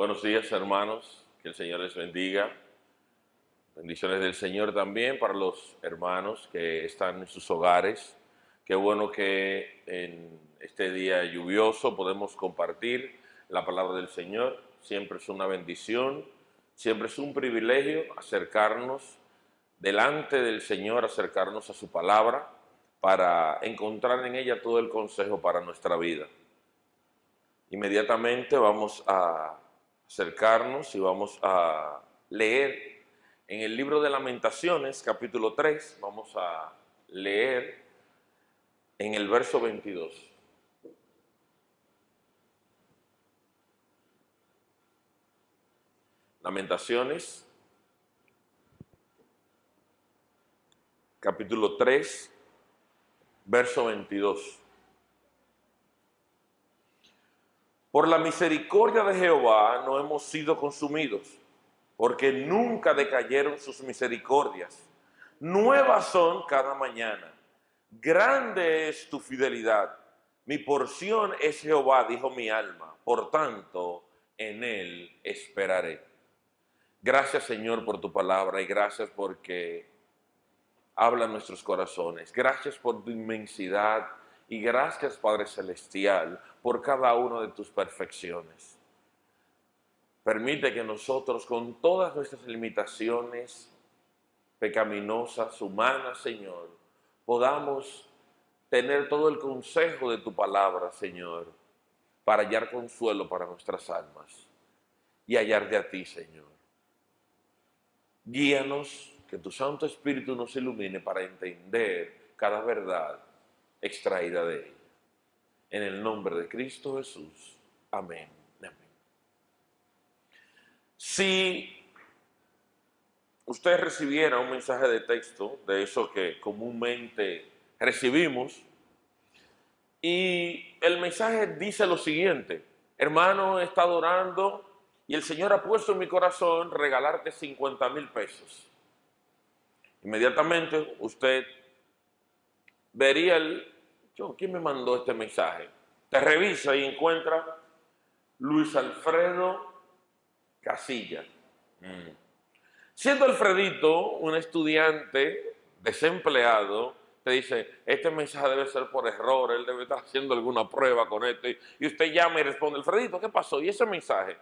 Buenos días, hermanos. Que el Señor les bendiga. Bendiciones del Señor también para los hermanos que están en sus hogares. Qué bueno que en este día lluvioso podemos compartir la palabra del Señor. Siempre es una bendición, siempre es un privilegio acercarnos delante del Señor, acercarnos a su palabra para encontrar en ella todo el consejo para nuestra vida. Inmediatamente vamos a acercarnos y vamos a leer en el libro de Lamentaciones, capítulo 3, vamos a leer en el verso 22. Lamentaciones, capítulo 3, verso 22. Por la misericordia de Jehová no hemos sido consumidos, porque nunca decayeron sus misericordias. Nuevas son cada mañana. Grande es tu fidelidad. Mi porción es Jehová, dijo mi alma. Por tanto, en él esperaré. Gracias, Señor, por tu palabra y gracias porque habla en nuestros corazones. Gracias por tu inmensidad y gracias, Padre Celestial, por cada una de tus perfecciones. Permite que nosotros, con todas nuestras limitaciones pecaminosas, humanas, Señor, podamos tener todo el consejo de tu palabra, Señor, para hallar consuelo para nuestras almas y hallarte a ti, Señor. Guíanos, que tu Santo Espíritu nos ilumine para entender cada verdad extraída de ella. En el nombre de Cristo Jesús. Amén. Amén. Si usted recibiera un mensaje de texto, de eso que comúnmente recibimos, y el mensaje dice lo siguiente: hermano, he estado orando y el Señor ha puesto en mi corazón regalarte 50,000 pesos. Inmediatamente usted vería ¿quién me mandó este mensaje? Te revisa y encuentra Luis Alfredo Casilla. Siendo Alfredito un estudiante desempleado, te dice, este mensaje debe ser por error, él debe estar haciendo alguna prueba con esto. Y usted llama y responde, Alfredito, ¿qué pasó? ¿Y ese mensaje?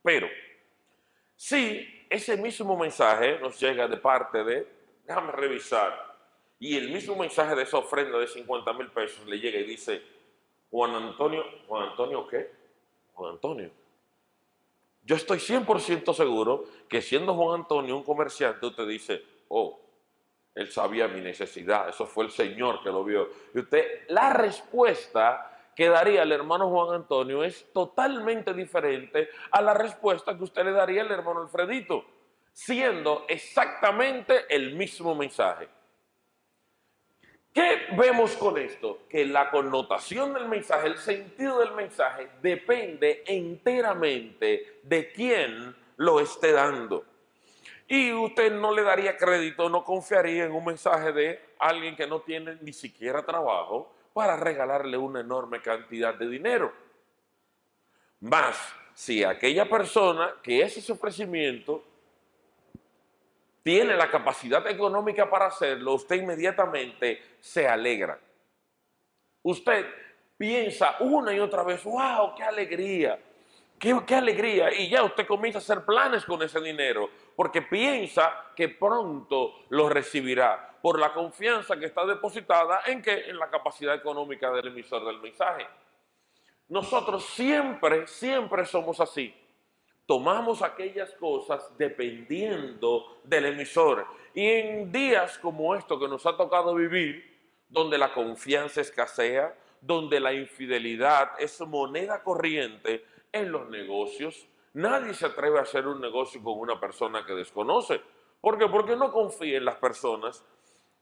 Pero, si ese mismo mensaje nos llega de parte de, déjame revisar, y el mismo mensaje de esa ofrenda de 50,000 pesos le llega y dice, Juan Antonio, ¿qué? Juan Antonio. Yo estoy 100% seguro que siendo Juan Antonio un comerciante, usted dice, oh, él sabía mi necesidad, eso fue el Señor que lo vio. Y usted, la respuesta que daría al hermano Juan Antonio es totalmente diferente a la respuesta que usted le daría al hermano Alfredito, siendo exactamente el mismo mensaje. ¿Qué vemos con esto? Que la connotación del mensaje, el sentido del mensaje, depende enteramente de quién lo esté dando. Y usted no le daría crédito, no confiaría en un mensaje de alguien que no tiene ni siquiera trabajo para regalarle una enorme cantidad de dinero. Más, si aquella persona que es ese ofrecimiento tiene la capacidad económica para hacerlo, usted inmediatamente se alegra. Usted piensa una y otra vez, wow, qué alegría, qué alegría. Y ya usted comienza a hacer planes con ese dinero, porque piensa que pronto lo recibirá, por la confianza que está depositada en la capacidad económica del emisor del mensaje. Nosotros siempre somos así. Tomamos aquellas cosas dependiendo del emisor. Y en días como esto que nos ha tocado vivir, donde la confianza escasea, donde la infidelidad es moneda corriente en los negocios, nadie se atreve a hacer un negocio con una persona que desconoce. ¿Por qué? Porque no confía en las personas.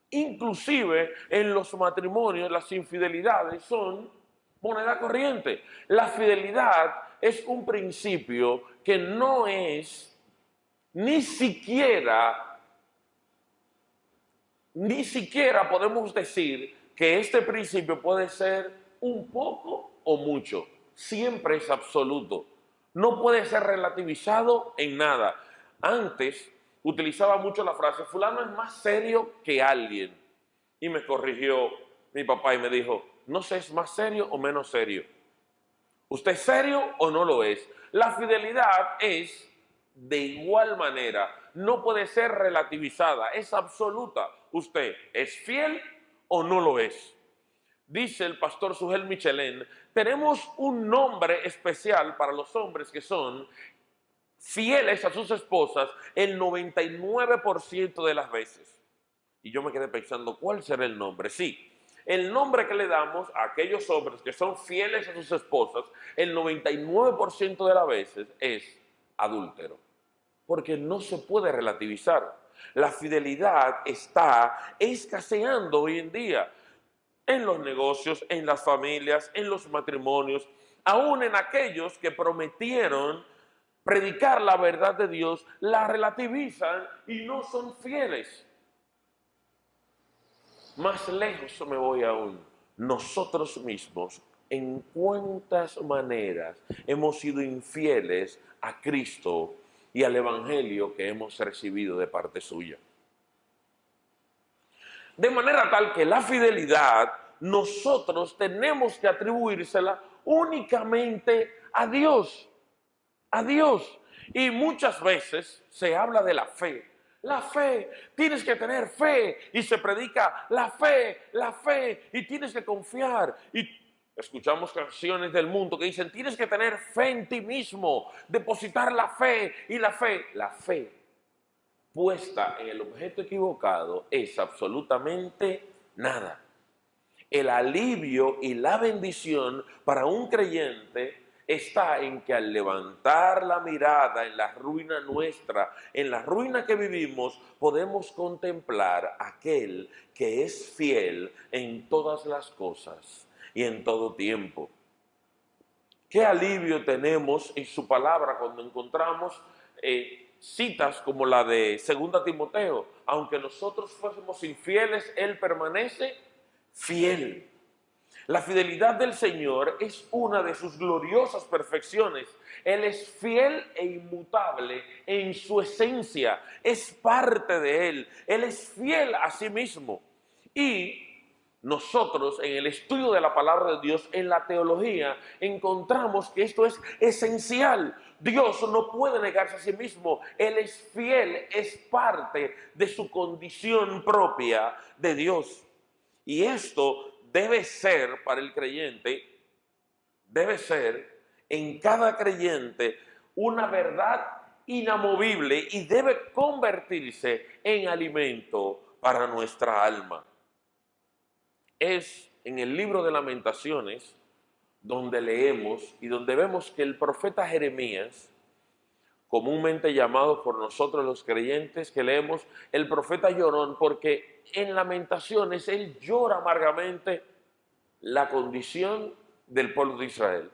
Inclusive en los matrimonios las infidelidades son moneda corriente. La fidelidad es un principio que no es ni siquiera podemos decir que este principio puede ser un poco o mucho. Siempre es absoluto. No puede ser relativizado en nada. Antes utilizaba mucho la frase, fulano es más serio que alguien. Y me corrigió mi papá y me dijo, no sé, ¿es más serio o menos serio? ¿Usted es serio o no lo es? La fidelidad es de igual manera, no puede ser relativizada, es absoluta. ¿Usted es fiel o no lo es? Dice el pastor Sugel Michelén, tenemos un nombre especial para los hombres que son fieles a sus esposas el 99% de las veces. Y yo me quedé pensando, ¿cuál será el nombre? Sí, el nombre que le damos a aquellos hombres que son fieles a sus esposas el 99% de las veces es adúltero. Porque no se puede relativizar. La fidelidad está escaseando hoy en día en los negocios, en las familias, en los matrimonios, aún en aquellos que prometieron predicar la verdad de Dios, la relativizan y no son fieles. Más lejos me voy aún. Nosotros mismos, ¿en cuántas maneras hemos sido infieles a Cristo y al Evangelio que hemos recibido de parte suya? De manera tal que la fidelidad nosotros tenemos que atribuírsela únicamente a Dios. A Dios. Y muchas veces se habla de la fe. La fe, tienes que tener fe y se predica la fe y tienes que confiar. Y escuchamos canciones del mundo que dicen, tienes que tener fe en ti mismo, depositar la fe y la fe. La fe puesta en el objeto equivocado es absolutamente nada. El alivio y la bendición para un creyente está en que al levantar la mirada en la ruina nuestra, en la ruina que vivimos, podemos contemplar aquel que es fiel en todas las cosas y en todo tiempo. Qué alivio tenemos en su palabra cuando encontramos citas como la de 2 Timoteo. Aunque nosotros fuésemos infieles, Él permanece fiel. La fidelidad del Señor es una de sus gloriosas perfecciones. Él es fiel e inmutable en su esencia, es parte de Él. Él es fiel a sí mismo. Y nosotros en el estudio de la palabra de Dios, en la teología, encontramos que esto es esencial. Dios no puede negarse a sí mismo. Él es fiel, es parte de su condición propia de Dios. Y esto debe ser para el creyente, debe ser en cada creyente una verdad inamovible y debe convertirse en alimento para nuestra alma. Es en el libro de Lamentaciones donde leemos y donde vemos que el profeta Jeremías, comúnmente llamado por nosotros los creyentes que leemos, el profeta llorón, porque en Lamentaciones él llora amargamente la condición del pueblo de Israel.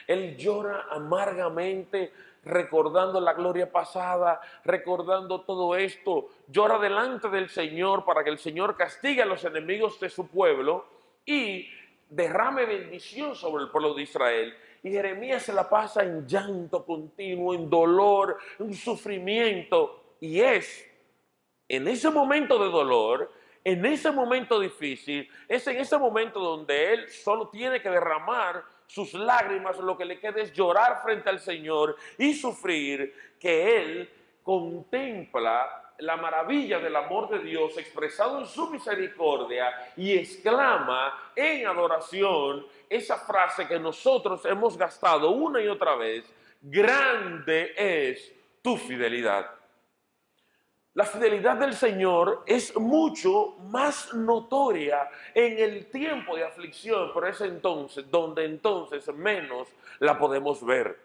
Él llora amargamente recordando la gloria pasada, recordando todo esto. Llora delante del Señor para que el Señor castigue a los enemigos de su pueblo y derrame bendición sobre el pueblo de Israel. Y Jeremías se la pasa en llanto continuo, en dolor, en sufrimiento. Y es en ese momento de dolor, en ese momento difícil, es en ese momento donde él solo tiene que derramar sus lágrimas, lo que le queda es llorar frente al Señor y sufrir, que él contempla la maravilla del amor de Dios expresado en su misericordia y exclama en adoración esa frase que nosotros hemos gastado una y otra vez: grande es tu fidelidad. La fidelidad del Señor es mucho más notoria en el tiempo de aflicción, por ese entonces, donde entonces menos la podemos ver.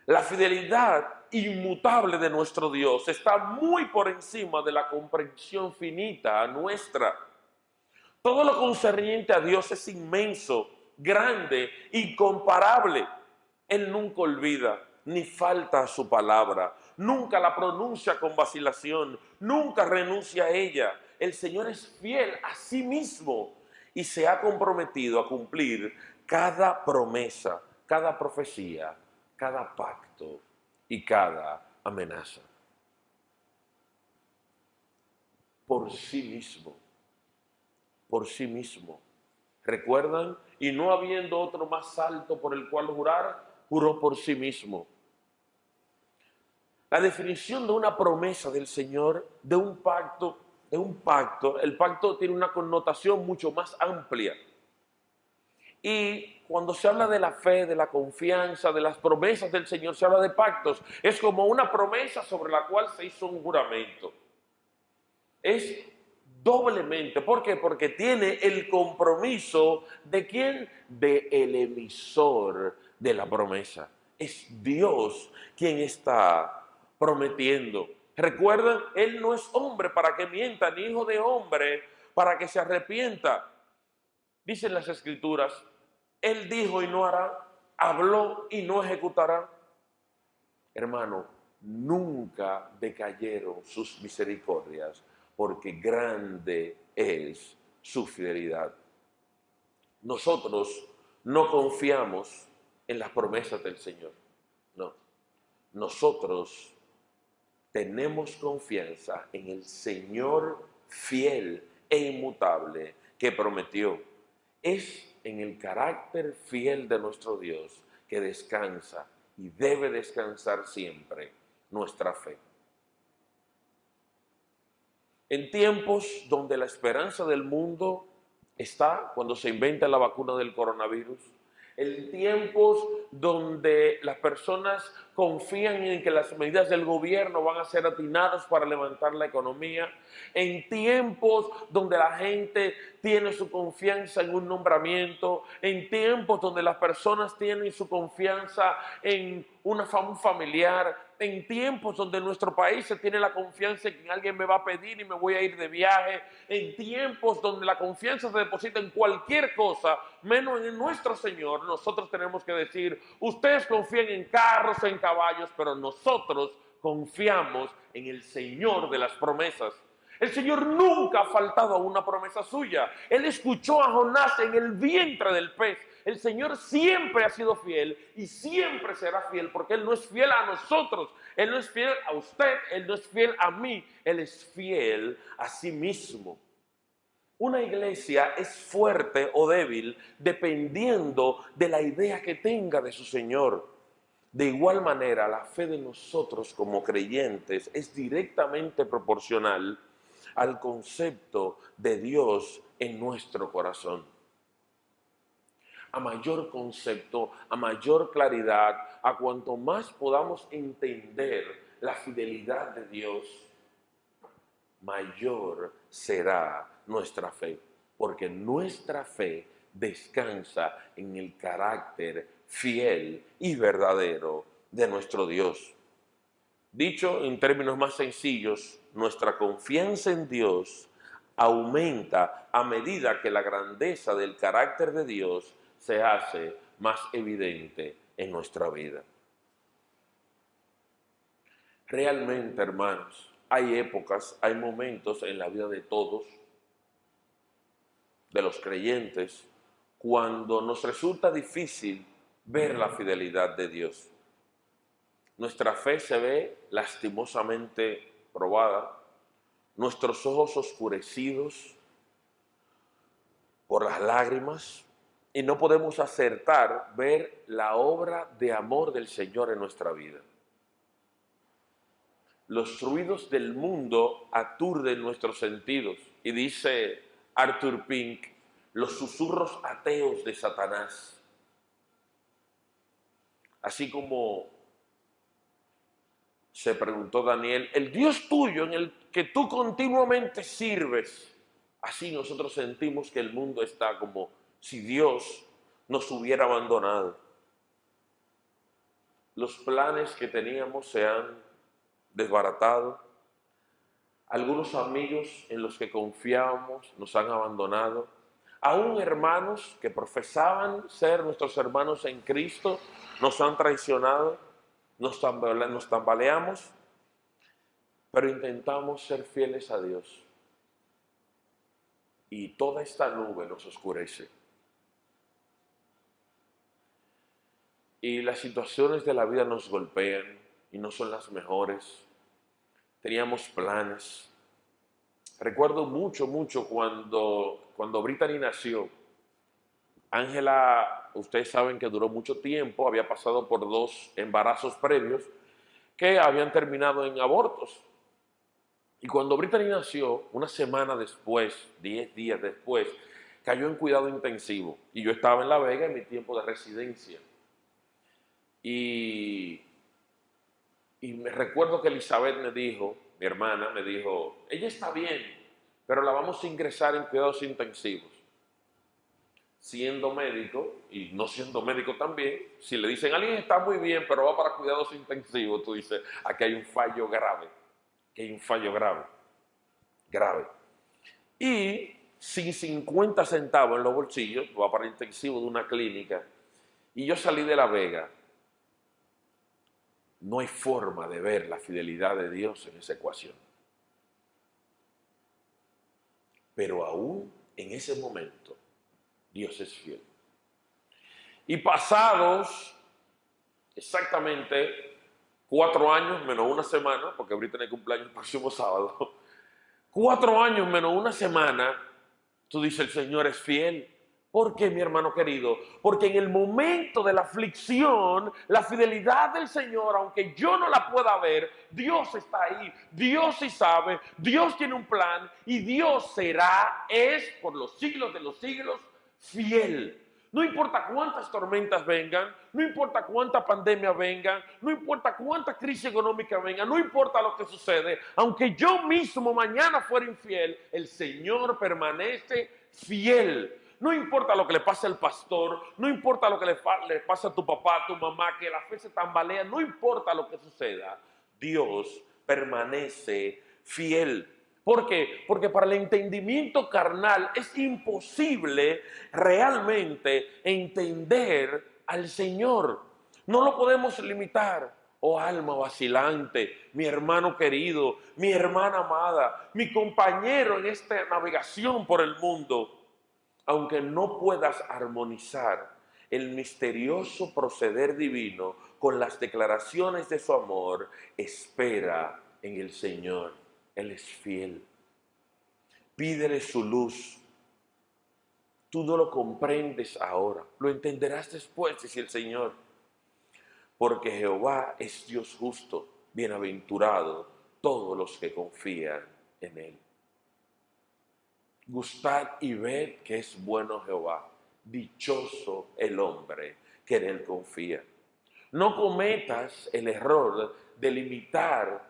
La fidelidad inmutable de nuestro Dios está muy por encima de la comprensión finita nuestra. Todo lo concerniente a Dios es inmenso, grande, incomparable. Él nunca olvida ni falta a su palabra, nunca la pronuncia con vacilación, nunca renuncia a ella. El Señor es fiel a sí mismo y se ha comprometido a cumplir cada promesa cada profecía, cada pacto y cada amenaza. Por sí mismo, por sí mismo. ¿Recuerdan? Y no habiendo otro más alto por el cual jurar, juró por sí mismo. La definición de una promesa del Señor, de un pacto, el pacto tiene una connotación mucho más amplia. Y cuando se habla de la fe, de la confianza, de las promesas del Señor, se habla de pactos. Es como una promesa sobre la cual se hizo un juramento. Es doblemente. ¿Por qué? Porque tiene el compromiso de quién? De el emisor de la promesa. Es Dios quien está prometiendo. Recuerden, Él no es hombre para que mienta, ni hijo de hombre para que se arrepienta. Dicen las Escrituras, Él dijo y no hará, habló y no ejecutará. Hermano, nunca decayeron sus misericordias, porque grande es su fidelidad. Nosotros no confiamos en las promesas del Señor, no. Nosotros tenemos confianza en el Señor fiel e inmutable que prometió. Es en el carácter fiel de nuestro Dios que descansa y debe descansar siempre nuestra fe. En tiempos donde la esperanza del mundo está cuando se inventa la vacuna del coronavirus, en tiempos donde las personas confían en que las medidas del gobierno van a ser atinadas para levantar la economía, en tiempos donde la gente tiene su confianza en un nombramiento, en tiempos donde las personas tienen su confianza en un familiar, en tiempos donde en nuestro país se tiene la confianza en que alguien me va a pedir y me voy a ir de viaje, en tiempos donde la confianza se deposita en cualquier cosa, menos en nuestro Señor, nosotros tenemos que decir, ustedes confían en carros, en caballos, pero nosotros confiamos en el Señor de las promesas. El Señor nunca ha faltado a una promesa suya. Él escuchó a Jonás en el vientre del pez. El Señor siempre ha sido fiel y siempre será fiel porque Él no es fiel a nosotros. Él no es fiel a usted, Él no es fiel a mí. Él es fiel a sí mismo. Una iglesia es fuerte o débil dependiendo de la idea que tenga de su Señor. De igual manera, la fe de nosotros como creyentes es directamente proporcional al concepto de Dios en nuestro corazón. A mayor concepto, a mayor claridad, a cuanto más podamos entender la fidelidad de Dios, mayor será nuestra fe, porque nuestra fe descansa en el carácter fiel y verdadero de nuestro Dios. Dicho en términos más sencillos, nuestra confianza en Dios aumenta a medida que la grandeza del carácter de Dios se hace más evidente en nuestra vida. Realmente, hermanos, hay épocas, hay momentos en la vida de todos, de los creyentes, cuando nos resulta difícil ver la fidelidad de Dios. Nuestra fe se ve lastimosamente probada, nuestros ojos oscurecidos por las lágrimas y no podemos acertar ver la obra de amor del Señor en nuestra vida. Los ruidos del mundo aturden nuestros sentidos y dice Arthur Pink, los susurros ateos de Satanás. Así como se preguntó Daniel, el Dios tuyo en el que tú continuamente sirves, así nosotros sentimos que el mundo está como si Dios nos hubiera abandonado. Los planes que teníamos se han desbaratado. Algunos amigos en los que confiábamos nos han abandonado. Aún hermanos que profesaban ser nuestros hermanos en Cristo nos han traicionado. Nos tambaleamos, pero intentamos ser fieles a Dios. Y toda esta nube nos oscurece. y las situaciones de la vida nos golpean y no son las mejores. Teníamos planes. Recuerdo mucho cuando Brittany nació. Ángela, ustedes saben que duró mucho tiempo, había pasado por 2 embarazos previos que habían terminado en abortos. Y cuando Brittany nació, una semana después, 10 días después, cayó en cuidado intensivo. Y yo estaba en La Vega en mi tiempo de residencia. Y me recuerdo que Elizabeth me dijo, mi hermana me dijo, ella está bien, pero la vamos a ingresar en cuidados intensivos. Siendo médico y no siendo médico también, si le dicen alguien está muy bien, pero va para cuidados intensivos, tú dices, aquí hay un fallo grave, que hay un fallo grave. Y sin 50 centavos en los bolsillos, va para intensivo de una clínica, y yo salí de La Vega. No hay forma de ver la fidelidad de Dios en esa ecuación. Pero aún en ese momento, Dios es fiel. Y pasados exactamente 4 años menos una semana, porque ahorita tiene cumpleaños el próximo sábado, 4 años menos una semana, tú dices, el Señor es fiel. ¿Por qué, mi hermano querido? Porque en el momento de la aflicción, la fidelidad del Señor, aunque yo no la pueda ver, Dios está ahí, Dios sí sabe, Dios tiene un plan y Dios es por los siglos de los siglos fiel. No importa cuántas tormentas vengan, no importa cuánta pandemia vengan, no importa cuánta crisis económica venga, no importa lo que sucede, aunque yo mismo mañana fuera infiel, el Señor permanece fiel. No importa lo que le pase al pastor, no importa lo que le pase a tu papá, a tu mamá, que la fe se tambalea, no importa lo que suceda, Dios permanece fiel. ¿Por qué? Porque para el entendimiento carnal es imposible realmente entender al Señor. No lo podemos limitar. Oh alma vacilante, mi hermano querido, mi hermana amada, mi compañero en esta navegación por el mundo. Aunque no puedas armonizar el misterioso proceder divino con las declaraciones de su amor, espera en el Señor. Él es fiel. Pídele su luz. Tú no lo comprendes ahora, lo entenderás después, dice el Señor. Porque Jehová es Dios justo, bienaventurado todos los que confían en Él. Gustad y ved que es bueno Jehová, dichoso el hombre que en Él confía. No cometas el error de limitar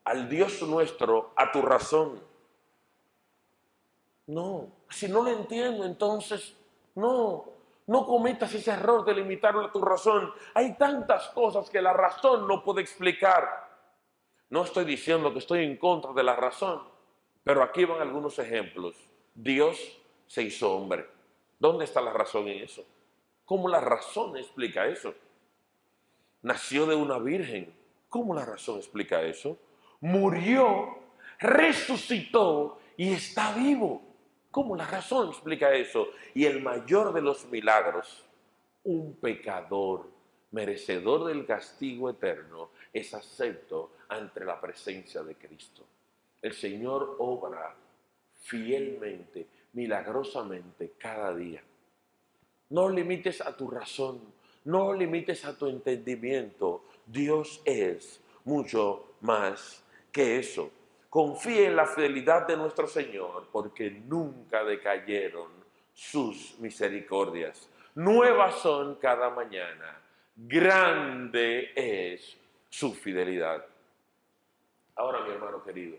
al Dios nuestro a tu razón. No, si no lo entiendo, entonces no cometas ese error de limitarlo a tu razón. Hay tantas cosas que la razón no puede explicar. No estoy diciendo que estoy en contra de la razón, pero aquí van algunos ejemplos. Dios se hizo hombre. ¿Dónde está la razón en eso? ¿Cómo la razón explica eso? Nació de una virgen. ¿Cómo la razón explica eso? Murió, resucitó y está vivo. ¿Cómo la razón explica eso? Y el mayor de los milagros, un pecador merecedor del castigo eterno, es acepto ante la presencia de Cristo. El Señor obra fielmente, milagrosamente cada día. No limites a tu razón, no limites a tu entendimiento. Dios es mucho más que eso. Confía en la fidelidad de nuestro Señor, porque nunca decayeron sus misericordias. Nuevas son cada mañana. Grande es su fidelidad. Ahora, mi hermano querido,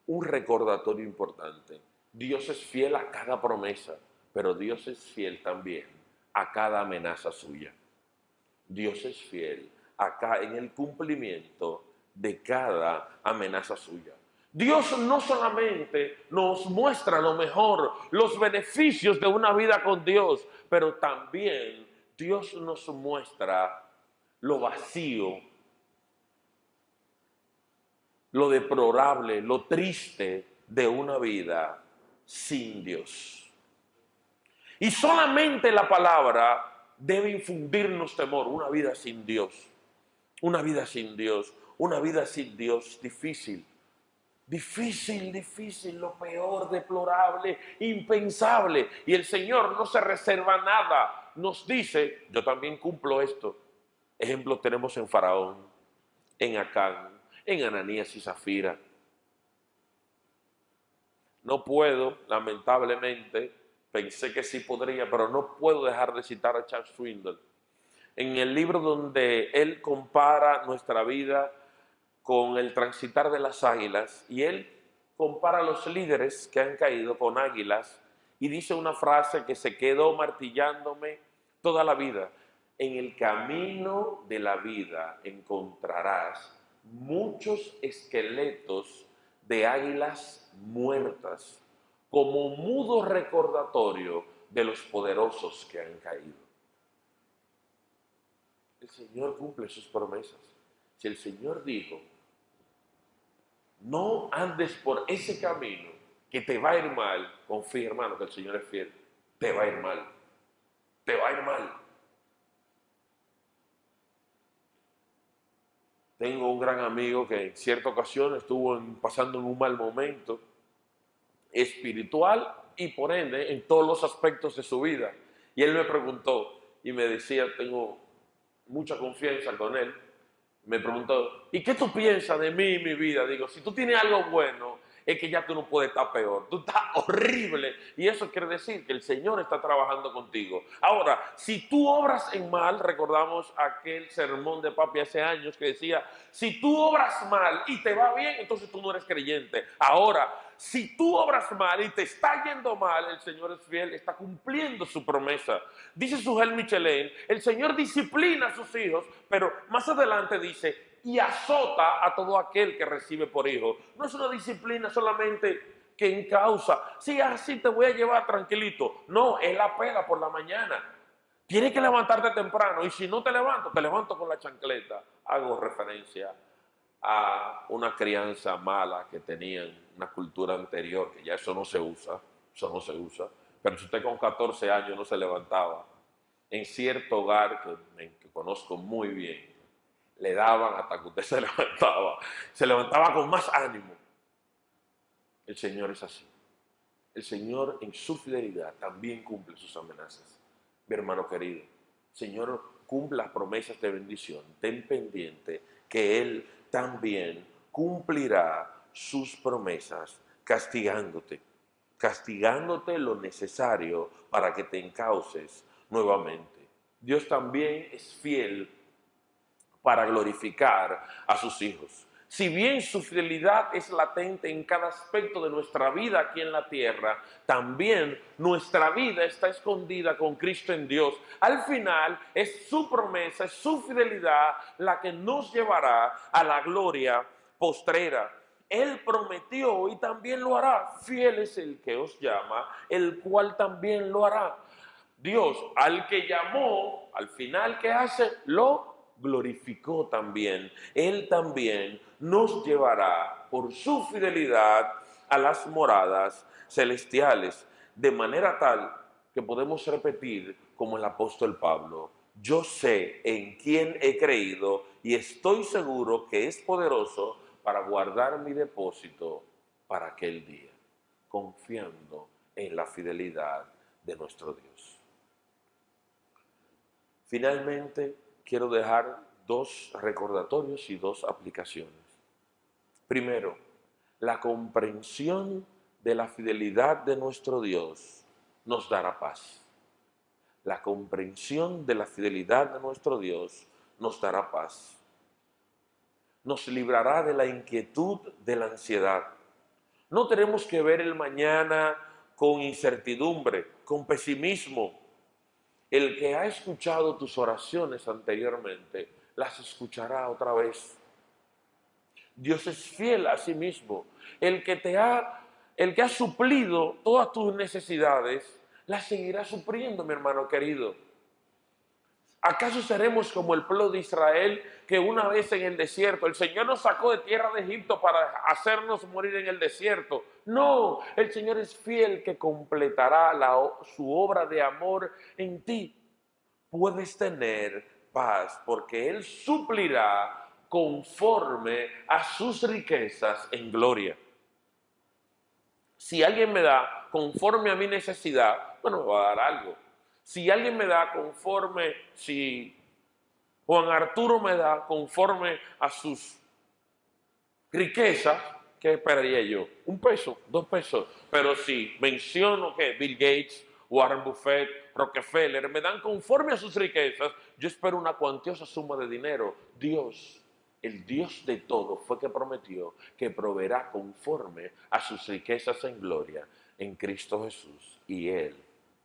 un recordatorio importante. Dios es fiel a cada promesa, pero Dios es fiel también a cada amenaza suya. Dios es fiel acá en el cumplimiento de cada amenaza suya. Dios no solamente nos muestra lo mejor, los beneficios de una vida con Dios, pero también Dios nos muestra lo vacío, lo deplorable, lo triste de una vida sin Dios. Y solamente la palabra debe infundirnos temor. Una vida sin Dios, una vida sin Dios, una vida sin Dios difícil. Difícil, difícil, lo peor, deplorable, impensable. Y el Señor no se reserva nada. Nos dice, yo también cumplo esto. Ejemplo tenemos en Faraón, en Acán, en Ananías y Zafira. No puedo, lamentablemente, pensé que sí podría, pero no puedo dejar de citar a Charles Swindoll. En el libro donde él compara nuestra vida con el transitar de las águilas, y él compara a los líderes que han caído con águilas, y dice una frase que se quedó martillándome toda la vida: en el camino de la vida encontrarás muchos esqueletos de águilas muertas, como mudo recordatorio de los poderosos que han caído. El Señor cumple sus promesas. Si el Señor dijo, no andes por ese camino que te va a ir mal, confía, hermano, que el Señor es fiel. Te va a ir mal. Te va a ir mal. Tengo un gran amigo que en cierta ocasión estuvo pasando en un mal momento espiritual y por ende en todos los aspectos de su vida. Y él me preguntó y me decía, tengo mucha confianza con él, me preguntó, ¿y qué tú piensas de mí y mi vida? Digo, si tú tienes algo bueno, es que ya tú no puedes estar peor. Tú estás horrible. Y eso quiere decir que el Señor está trabajando contigo. Ahora, si tú obras en mal, recordamos aquel sermón de papi hace años que decía, si tú obras mal y te va bien, entonces tú no eres creyente. Ahora, si tú obras mal y te está yendo mal, el Señor es fiel, está cumpliendo su promesa. Dice Sujel Michelén, el Señor disciplina a sus hijos, pero más adelante dice, y azota a todo aquel que recibe por hijo. No es una disciplina solamente que en causa, sí, así te voy a llevar tranquilito. No, es la pela por la mañana. Tienes que levantarte temprano y si no te levanto con la chancleta. Hago referencia a una crianza mala que tenían, una cultura anterior, que ya eso no se usa, Pero si usted con 14 años no se levantaba, en cierto hogar que conozco muy bien, le daban hasta que usted se levantaba con más ánimo. El Señor es así. El Señor en su fidelidad también cumple sus amenazas. Mi hermano querido, Señor cumple las promesas de bendición. Ten pendiente que Él también cumplirá sus promesas castigándote lo necesario para que te encauces nuevamente. Dios también es fiel para glorificar a sus hijos. Si bien su fidelidad es latente en cada aspecto de nuestra vida aquí en la tierra, también nuestra vida está escondida con Cristo en Dios. Al final es su promesa, es su fidelidad la que nos llevará a la gloria postrera. Él prometió y también lo hará. Fiel es el que os llama, el cual también lo hará. Dios, al que llamó, al final, ¿qué hace? Lo glorificó también. Él también nos llevará por su fidelidad a las moradas celestiales, de manera tal que podemos repetir como el apóstol Pablo, yo sé en quién he creído y estoy seguro que es poderoso para guardar mi depósito para aquel día, confiando en la fidelidad de nuestro Dios. Finalmente, quiero dejar dos recordatorios y dos aplicaciones. Primero, la comprensión de la fidelidad de nuestro Dios nos dará paz. La comprensión de la fidelidad de nuestro Dios nos dará paz. Nos librará de la inquietud, de la ansiedad. No tenemos que ver el mañana con incertidumbre, con pesimismo. El que ha escuchado tus oraciones anteriormente, las escuchará otra vez. Dios es fiel a sí mismo. El que ha suplido todas tus necesidades, las seguirá supliendo, mi hermano querido. ¿Acaso seremos como el pueblo de Israel que una vez en el desierto, el Señor nos sacó de tierra de Egipto para hacernos morir en el desierto? No, el Señor es fiel que completará su obra de amor en ti. puedes tener paz, porque Él suplirá conforme a sus riquezas en gloria. Si alguien me da conforme a mi necesidad, bueno, me va a dar algo. Si alguien me da conforme, si Juan Arturo me da conforme a sus riquezas, ¿qué esperaría yo? Un peso, 2 pesos. Pero si menciono que Bill Gates, Warren Buffett, Rockefeller me dan conforme a sus riquezas, yo espero una cuantiosa suma de dinero. Dios, el Dios de todo, fue que prometió que proveerá conforme a sus riquezas en gloria en Cristo Jesús. Y Él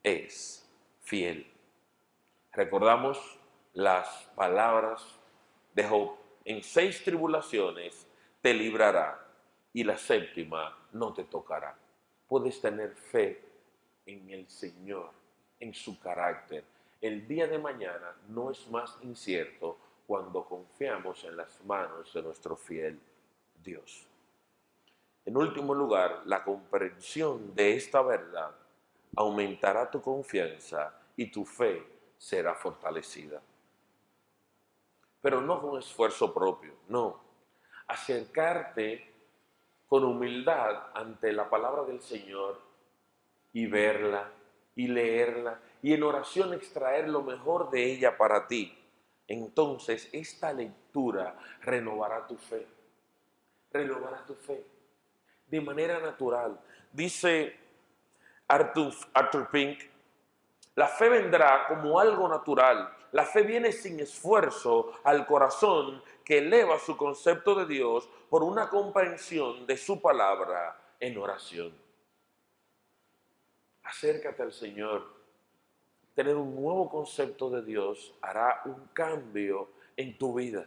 es fiel. Recordamos las palabras de Job: en 6 tribulaciones te librará y la séptima no te tocará. Puedes tener fe en el Señor, en su carácter. El día de mañana no es más incierto cuando confiamos en las manos de nuestro fiel Dios. En último lugar, la comprensión de esta verdad aumentará tu confianza y tu fe será fortalecida. Pero no con esfuerzo propio, no. Acercarte con humildad ante la palabra del Señor y verla y leerla y en oración extraer lo mejor de ella para ti. Entonces esta lectura renovará tu fe, renovará tu fe de manera natural. Dice Arthur Pink: la fe vendrá como algo natural. La fe viene sin esfuerzo al corazón que eleva su concepto de Dios por una comprensión de su palabra en oración. Acércate al Señor. Tener un nuevo concepto de Dios hará un cambio en tu vida.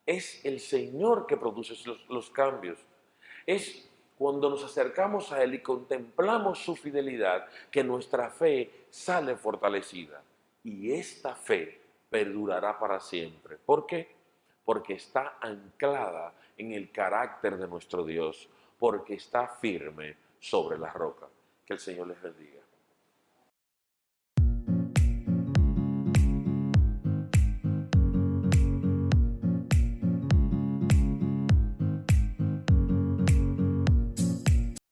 Es el Señor que produce los cambios. Es cuando nos acercamos a Él y contemplamos su fidelidad que nuestra fe sale fortalecida. Y esta fe perdurará para siempre. ¿Por qué? Porque está anclada en el carácter de nuestro Dios, porque está firme sobre la roca. Que el Señor les bendiga.